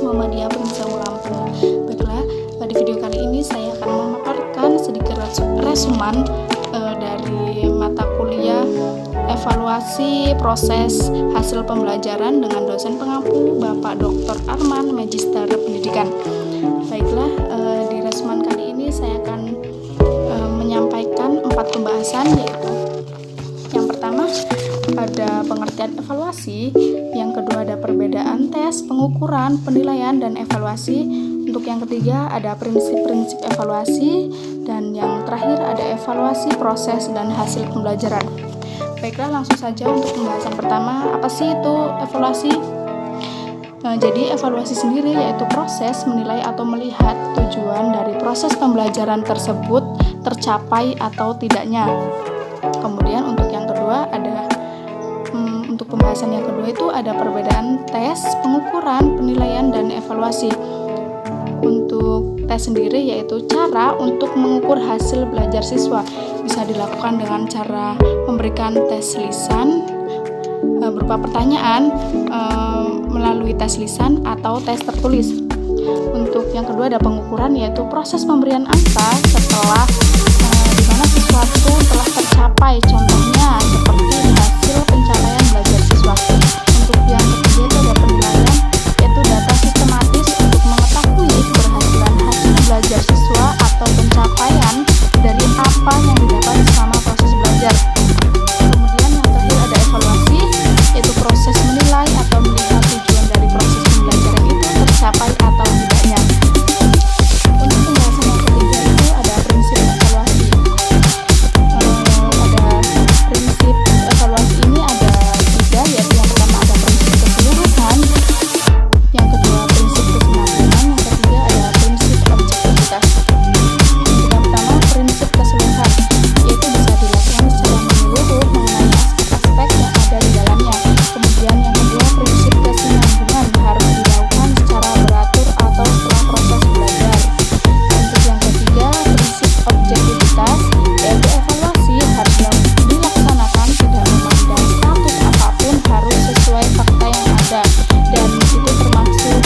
Muhammadiyah Pemisah Lampung. Baiklah, di video kali ini saya akan memaparkan sedikit resuman dari mata kuliah evaluasi proses hasil pembelajaran dengan dosen pengampu Bapak Dr. Arman, Magister Pendidikan. Baiklah, di resuman kali ini saya akan menyampaikan 4 pembahasan, yaitu yang pertama ada pengertian evaluasi, yang kedua ada perbedaan tes, pengukuran, penilaian, dan evaluasi. Untuk yang ketiga ada prinsip-prinsip evaluasi, dan yang terakhir ada evaluasi proses dan hasil pembelajaran. Baiklah, langsung saja untuk pembahasan pertama, apa sih itu evaluasi? Jadi evaluasi sendiri yaitu proses menilai atau melihat tujuan dari proses pembelajaran tersebut tercapai atau tidaknya. Kemudian untuk yang kedua ada untuk pembahasan yang kedua itu ada perbedaan tes, pengukuran, penilaian, dan evaluasi. Untuk tes sendiri yaitu cara untuk mengukur hasil belajar siswa, bisa dilakukan dengan cara memberikan tes lisan berupa pertanyaan melalui tes lisan atau tes tertulis. Untuk yang kedua ada pengukuran, yaitu proses pemberian angka setelah di mana sesuatu telah tercapai, contohnya seperti hasil pencapaian belajar siswa. Untuk yang ketiga itu ada penilaian, yaitu data sistematis untuk mengetahui keberhasilan hasil belajar siswa atau pencapaian dari apa yang didapat selama proses belajar. Kemudian yang terakhir ada evaluasi, yaitu proses menilai atau melihat tujuan dari proses pembelajaran itu tercapai atau tidaknya. Untuk pembahasan yang ketiga itu ada prinsip evaluasi. Ada prinsip evaluasi ini ada 3, yaitu yang pertama ada prinsip keseluruhan, yang kedua prinsip kesinambungan, yang ketiga ada prinsip objektivitas. Yang pertama prinsip keseluruhan, yaitu bisa dilakukan secara menyeluruh mengenai aspek-aspek yang ada di dalamnya. Kemudian yang kedua prinsip kesinambungan, harus dilakukan secara beratur atau setelah proses belajar. Untuk yang ketiga prinsip objektivitas, yaitu evaluasi harus dilaksanakan tidak memandang status apapun, harus sesuai fakta yang ada, dan itu termasuk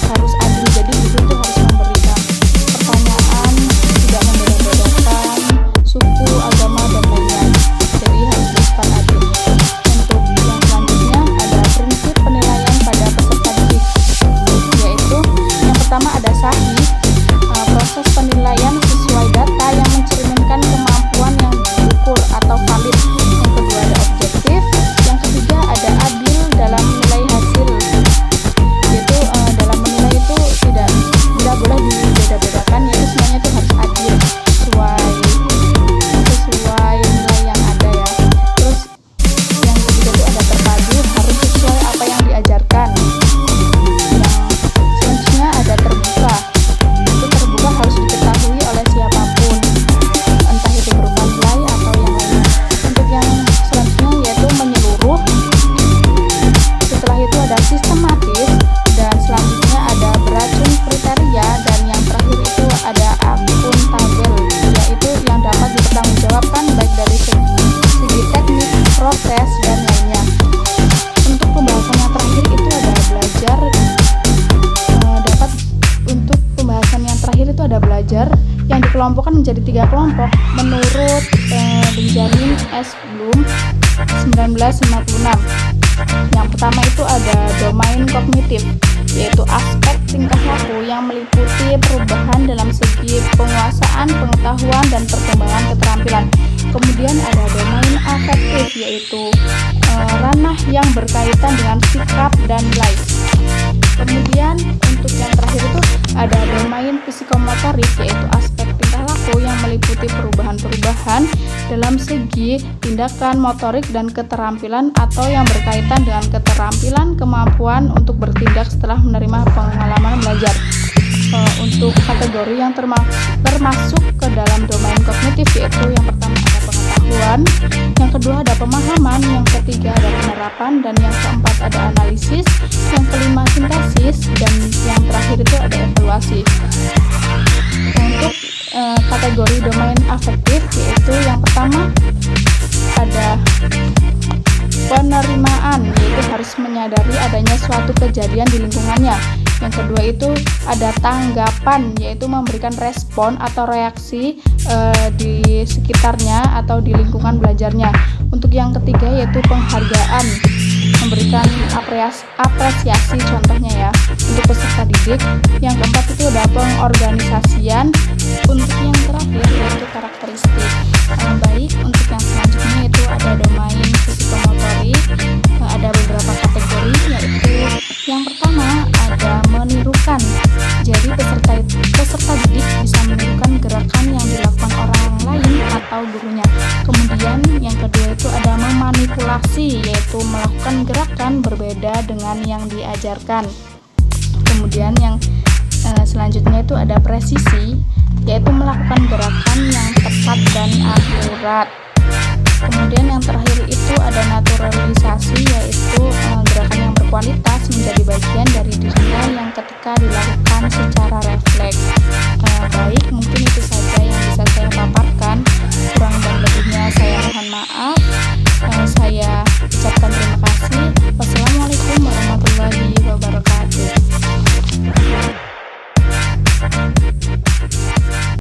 harus adil. Jadi guru itu harus memberikan pertanyaan, tidak membeda-bedakan suku, agama, dan lainnya. Jadi harus bersifat adil. Untuk yang selanjutnya ada prinsip penilaian pada peserta didik, yaitu yang pertama ada sahih, proses penilaian sesuai data yang mencerminkan kemampuan yang diukur atau valid. Yang kedua ada objektif, yang ketiga ada adil dalam menilai hasil, yaitu dalam menilai itu tidak boleh dibeda-bedakan, yaitu semuanya itu harus adil sesuai nilai yang ada ya. Terus yang ketiga itu ada terpadu, harus sesuai apa yang diajarkan. Yang selanjutnya ada terbuka, itu terbuka harus diketahui oleh siapapun, entah itu berupa nilai atau yang lainnya. Untuk yang selanjutnya yaitu menyeluruh, setelah itu ada sistematis, dan selanjutnya ada beracun kriteria, dan yang terakhir itu ada akuntabel, yaitu yang dapat dipertanggungjawabkan baik dari segi teknik, proses, dan lainnya. Untuk pembahasan yang terakhir itu ada belajar, untuk pembahasan yang terakhir itu ada belajar yang dikelompokkan menjadi 3 kelompok menurut Benjamin S. Bloom 1956. Yang pertama itu ada domain kognitif, yaitu aspek tingkah laku yang meliputi perubahan dalam segi penguasaan, pengetahuan, dan perkembangan keterampilan. Kemudian ada domain afektif, yaitu ranah yang berkaitan dengan sikap dan nilai. Kemudian untuk yang terakhir itu ada domain psikomotorik, yaitu aspek tingkah laku yang meliputi perubahan-perubahan dalam segi tindakan motorik dan keterampilan, atau yang berkaitan dengan keterampilan kemampuan untuk bertindak setelah menerima pengalaman belajar. Untuk kategori yang termasuk ke dalam domain kognitif, yaitu yang pertama ada pengetahuan, yang kedua ada pemahaman, yang ketiga ada penerapan, dan yang keempat ada analisis, yang kelima sintesis, dan yang terakhir itu ada evaluasi. Untuk kategori domain afektif, yaitu yang pertama ada penerimaan, yaitu harus menyadari adanya suatu kejadian di lingkungannya. Yang kedua itu ada tanggapan, yaitu memberikan respon atau reaksi di sekitarnya atau di lingkungan belajarnya. Untuk yang ketiga yaitu penghargaan, memberikan apresiasi contohnya ya untuk peserta didik. Yang keempat itu ada pengorganisasian. Untuk yang terakhir yaitu karakteristik. Baik, untuk yang selanjutnya itu ada domain psikomotorik. Ada beberapa kategori, yaitu yang pertama ada menirukan. Jadi peserta didik bisa menirukan gerakan yang dilakukan orang lain atau gurunya. Kemudian yang kedua itu ada memanipulasi, yaitu melakukan gerakan berbeda dengan yang diajarkan. Kemudian yang selanjutnya itu ada presisi, yaitu melakukan gerakan yang tepat dan akurat. Kemudian yang terakhir itu ada naturalisasi, yaitu gerakan yang berkualitas menjadi bagian dari dirinya yang ketika dilakukan secara refleks. Baik, mungkin itu saja yang bisa saya paparkan. Kurang